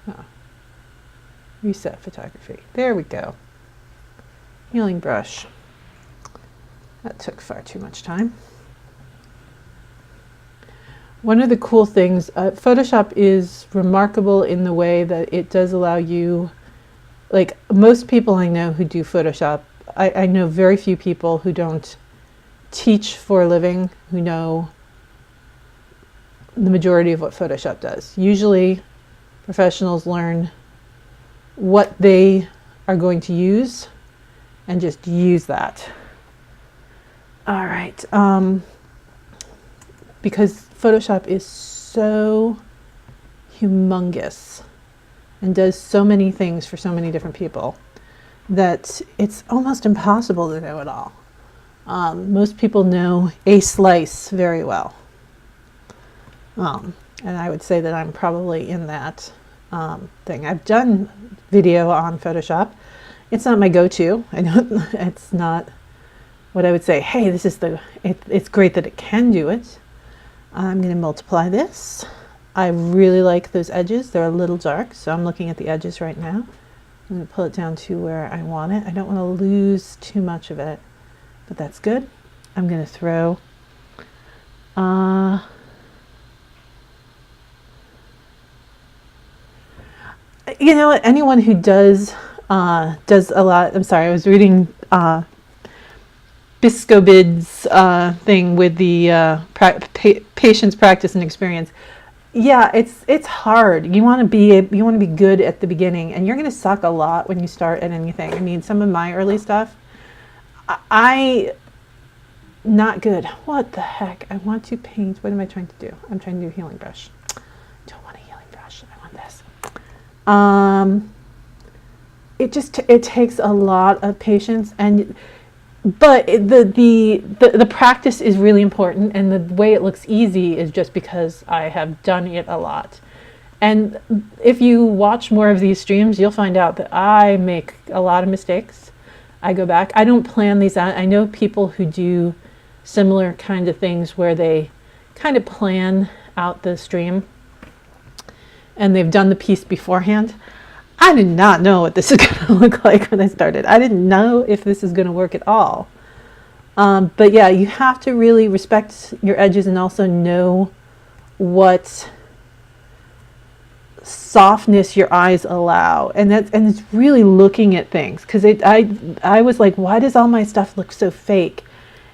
Oh. Reset photography. There we go. Healing brush. That took far too much time. One of the cool things, Photoshop is remarkable in the way that it does allow you, like most people I know who do Photoshop, I know very few people who don't teach for a living who know the majority of what Photoshop does. Usually professionals learn what they are going to use and just use that. All right, because Photoshop is so humongous and does so many things for so many different people that it's almost impossible to know it all. Most people know a slice very well. And I would say that I'm probably in that thing. I've done video on Photoshop. It's not my go-to. I don't, it's not what I would say, hey, this is it's great that it can do it. I'm going to multiply this. I really like those edges. They're a little dark, so I'm looking at the edges right now. I'm going to pull it down to where I want it. I don't want to lose too much of it, but that's good. I'm going to throw you know what, anyone who does a lot, I'm sorry, I was reading Biscobid's thing with the patience, practice, and experience. Yeah, it's hard. You want to be good at the beginning, and you're going to suck a lot when you start at anything. I mean, some of my early stuff, not good. What the heck? I want to paint. What am I trying to do? I'm trying to do a healing brush. I don't want a healing brush. I want this. It takes a lot of patience, but the practice is really important, and the way it looks easy is just because I have done it a lot. And if you watch more of these streams, you'll find out that I make a lot of mistakes. I go back. I don't plan these out. I know people who do similar kind of things where they kind of plan out the stream and they've done the piece beforehand. I did not know what this is going to look like when I started. I didn't know if this is going to work at all. But yeah, you have to really respect your edges and also know what softness your eyes allow. And it's really looking at things, because I was like, why does all my stuff look so fake?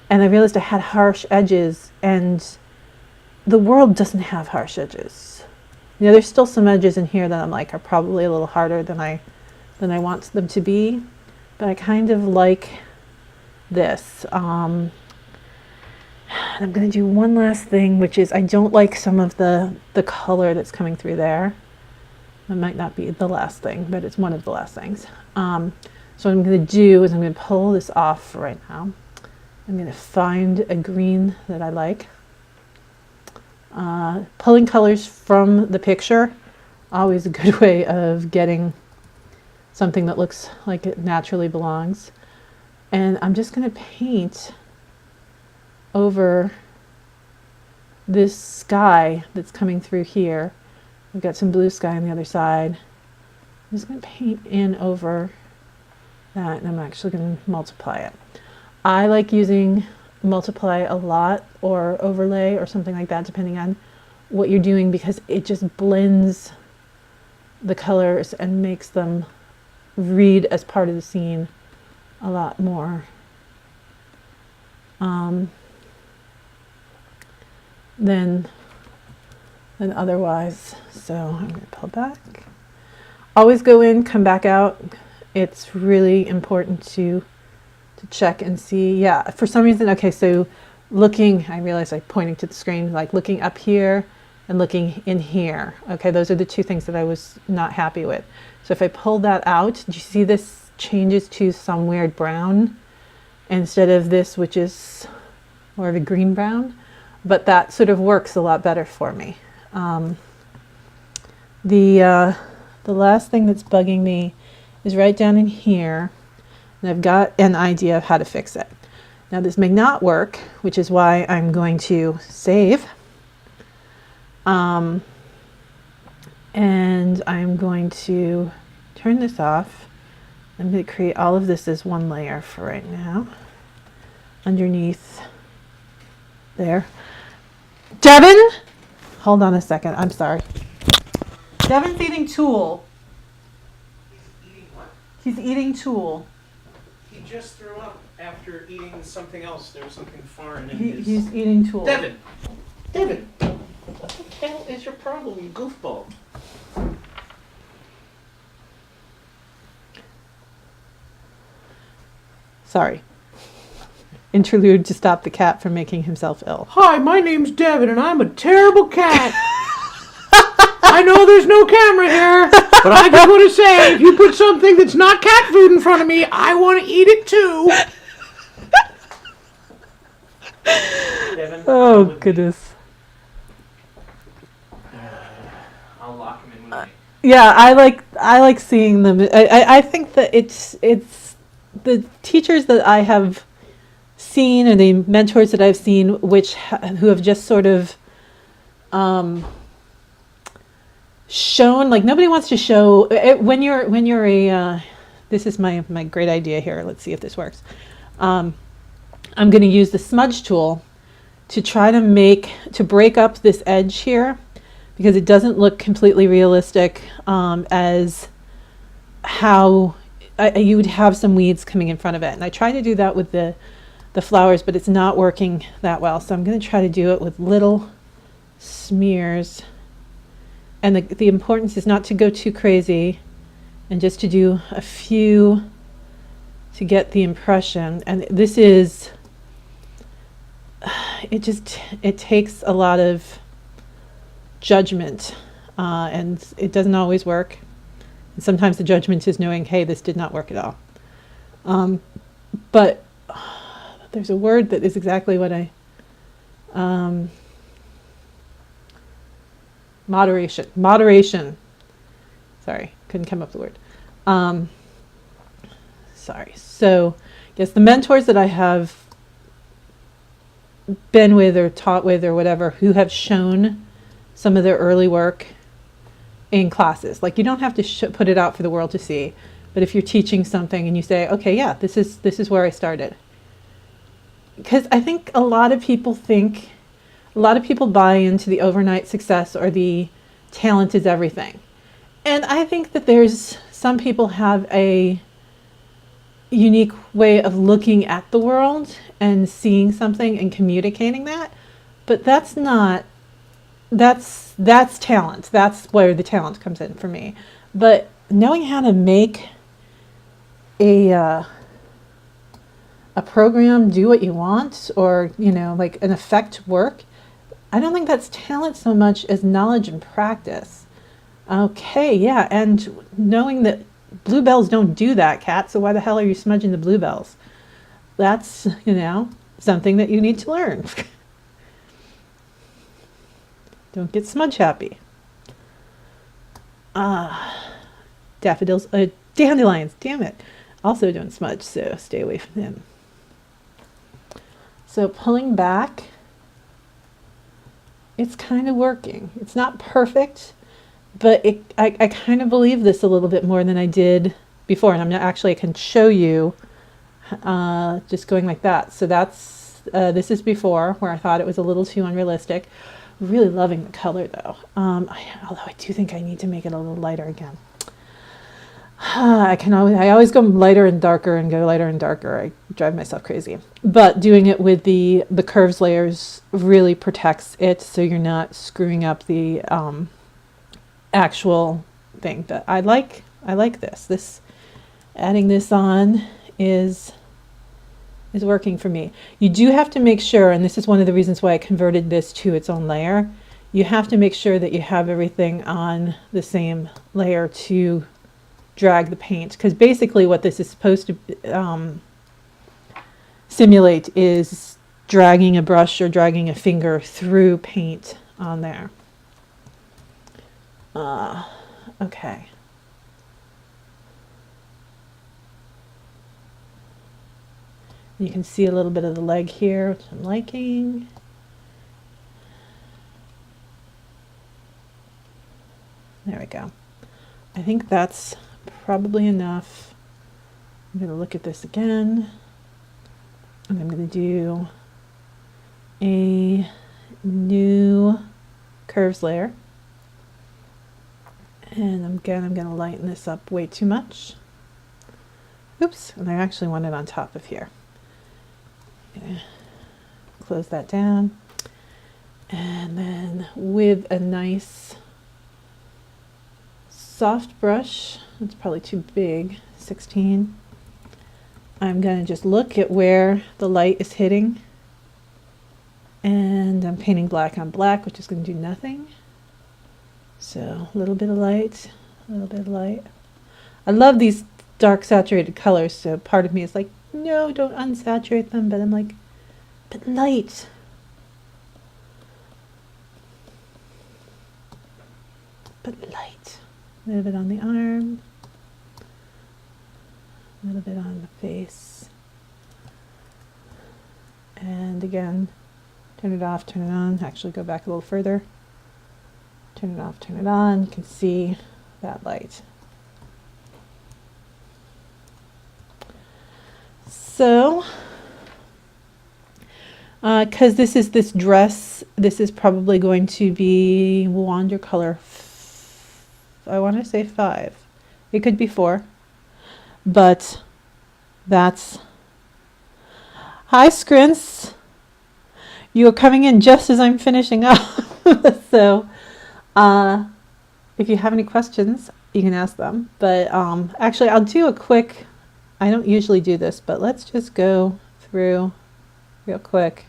And I realized I had harsh edges, and the world doesn't have harsh edges. You know, there's still some edges in here that I'm like are probably a little harder than I want them to be, but I kind of like this. I'm going to do one last thing, which is I don't like some of the color that's coming through there. It might not be the last thing, but it's one of the last things. So what I'm going to do is I'm going to pull this off right now. I'm going to find a green that I like. Pulling colors from the picture, always a good way of getting something that looks like it naturally belongs. And I'm just going to paint over this sky that's coming through here. We've got some blue sky on the other side. I'm just going to paint in over that, and I'm actually going to multiply it. I like using multiply a lot, or overlay, or something like that, depending on what you're doing, because it just blends the colors and makes them read as part of the scene a lot more than otherwise. So I'm going to pull back. Always go in, come back out. It's really important to check and see. Yeah, for some reason, okay, so looking, I realize I'm pointing to the screen, like looking up here and looking in here. Okay, those are the two things that I was not happy with. So if I pull that out, do you see this changes to some weird brown instead of this, which is more of a green brown? But that sort of works a lot better for me. The last thing that's bugging me is right down in here, and I've got an idea of how to fix it. Now this may not work, which is why I'm going to save. And I'm going to turn this off. I'm going to create all of this as one layer for right now. Underneath there. Devin! Hold on a second, I'm sorry. Devin's eating Tool. He's eating what? He's eating Tool. He just threw up after eating something else. There was something foreign in He's eating Tool. Devin! Devin! What the hell is your problem, you goofball? Sorry. Interlude to stop the cat from making himself ill. Hi, my name's Devin, and I'm a terrible cat. I know there's no camera here, but I just want to say, if you put something that's not cat food in front of me, I want to eat it too. Devin, Oh, goodness. I'll lock him in with me. Yeah, I like seeing them. I think that it's the teachers that I have seen, or the mentors that I've seen, who have just sort of shown, like, nobody wants to show when you're a this is my great idea here. Let's see if this works. I'm going to use the smudge tool to try to break up this edge here, because it doesn't look completely realistic, as how you would have some weeds coming in front of it. And I try to do that with the flowers, but it's not working that well. So I'm going to try to do it with little smears. And the importance is not to go too crazy, and just to do a few to get the impression. And this is, it takes a lot of judgment, and it doesn't always work. And sometimes the judgment is knowing, hey, this did not work at all. But there's a word that is exactly what I, moderation. Sorry, couldn't come up with the word. Sorry. So, yes, the mentors that I have been with or taught with or whatever, who have shown some of their early work in classes. Like, you don't have to put it out for the world to see, but if you're teaching something and you say, okay, yeah, this is where I started. Because I think a lot of people buy into the overnight success, or the talent is everything. And I think that some people have a unique way of looking at the world and seeing something and communicating that, but that's talent. That's where the talent comes in for me. But knowing how to make a program do what you want, or, like an effect work, I don't think that's talent so much as knowledge and practice. Okay, yeah, and knowing that bluebells don't do that, Kat, so why the hell are you smudging the bluebells? That's, something that you need to learn. Don't get smudge happy. Daffodils, dandelions, damn it. Also don't smudge, so stay away from them. So pulling back, it's kind of working. It's not perfect, but I kind of believe this a little bit more than I did before. And I can show you just going like that. So this is before, where I thought it was a little too unrealistic. Really loving the color though. Although I do think I need to make it a little lighter again. I always go lighter and darker and go lighter and darker. I drive myself crazy. But doing it with the curves layers really protects it, so you're not screwing up the actual thing. But I like this. Adding this on is working for me. You do have to make sure, and this is one of the reasons why I converted this to its own layer, you have to make sure that you have everything on the same layer to drag the paint, because basically what this is supposed to simulate is dragging a brush or dragging a finger through paint on there. Okay. You can see a little bit of the leg here, which I'm liking. There we go. I think that's probably enough. I'm going to look at this again, and I'm going to do a new curves layer. And again, I'm going to lighten this up way too much. Oops, and I actually want it on top of here. Close that down. And then with a nice soft brush, it's probably too big, 16, I'm going to just look at where the light is hitting. And I'm painting black on black, which is going to do nothing. So a little bit of light, a little bit of light. I love these dark saturated colors, so part of me is like, no, don't unsaturate them, but I'm like, but light. But light. A little bit on the arm, a little bit on the face. And again, turn it off, turn it on. Actually go back a little further. Turn it off, turn it on. You can see that light. So, because this is this dress, this is probably going to be WanderColor, I want to say 5. It could be 4. But that's... Hi, Scrints. You are coming in just as I'm finishing up. So, if you have any questions, you can ask them. But actually, I'll do a quick... I don't usually do this, but let's just go through real quick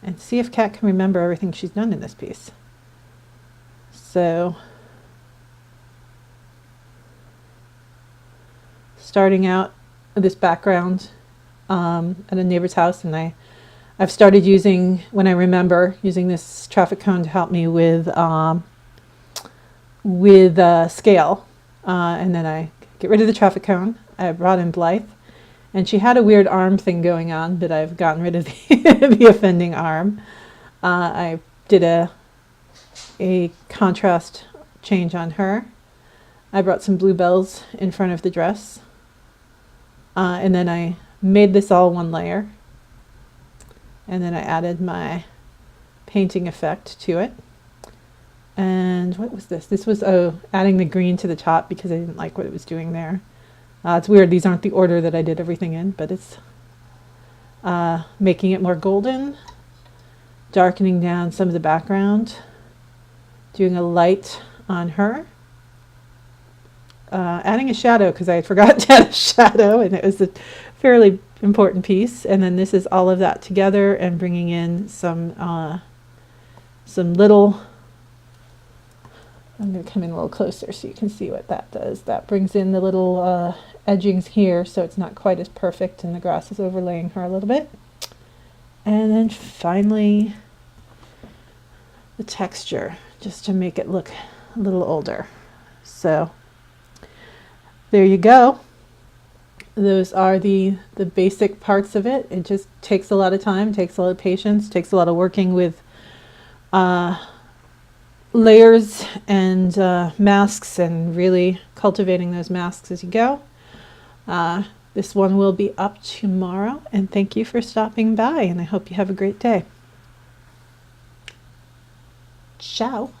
and see if Kat can remember everything she's done in this piece. So, starting out this background at a neighbor's house, and I've started using, when I remember, using this traffic cone to help me with scale, and then I get rid of the traffic cone. I brought in Blythe, and she had a weird arm thing going on, but I've gotten rid of the offending arm. I did a contrast change on her. I brought some bluebells in front of the dress, and then I made this all one layer, and then I added my painting effect to it. And what was this? This was adding the green to the top because I didn't like what it was doing there. It's weird, these aren't the order that I did everything in, but it's making it more golden, darkening down some of the background, doing a light on her, adding a shadow because I had forgotten to add a shadow, and it was a fairly important piece. And then this is all of that together and bringing in some little... I'm going to come in a little closer so you can see what that does. That brings in the little edgings here, so it's not quite as perfect, and the grass is overlaying her a little bit. And then finally, the texture, just to make it look a little older. So there you go. Those are the basic parts of it. It just takes a lot of time, takes a lot of patience, takes a lot of working with layers and masks, and really cultivating those masks as you go. This one will be up tomorrow, and thank you for stopping by, and I hope you have a great day. Ciao.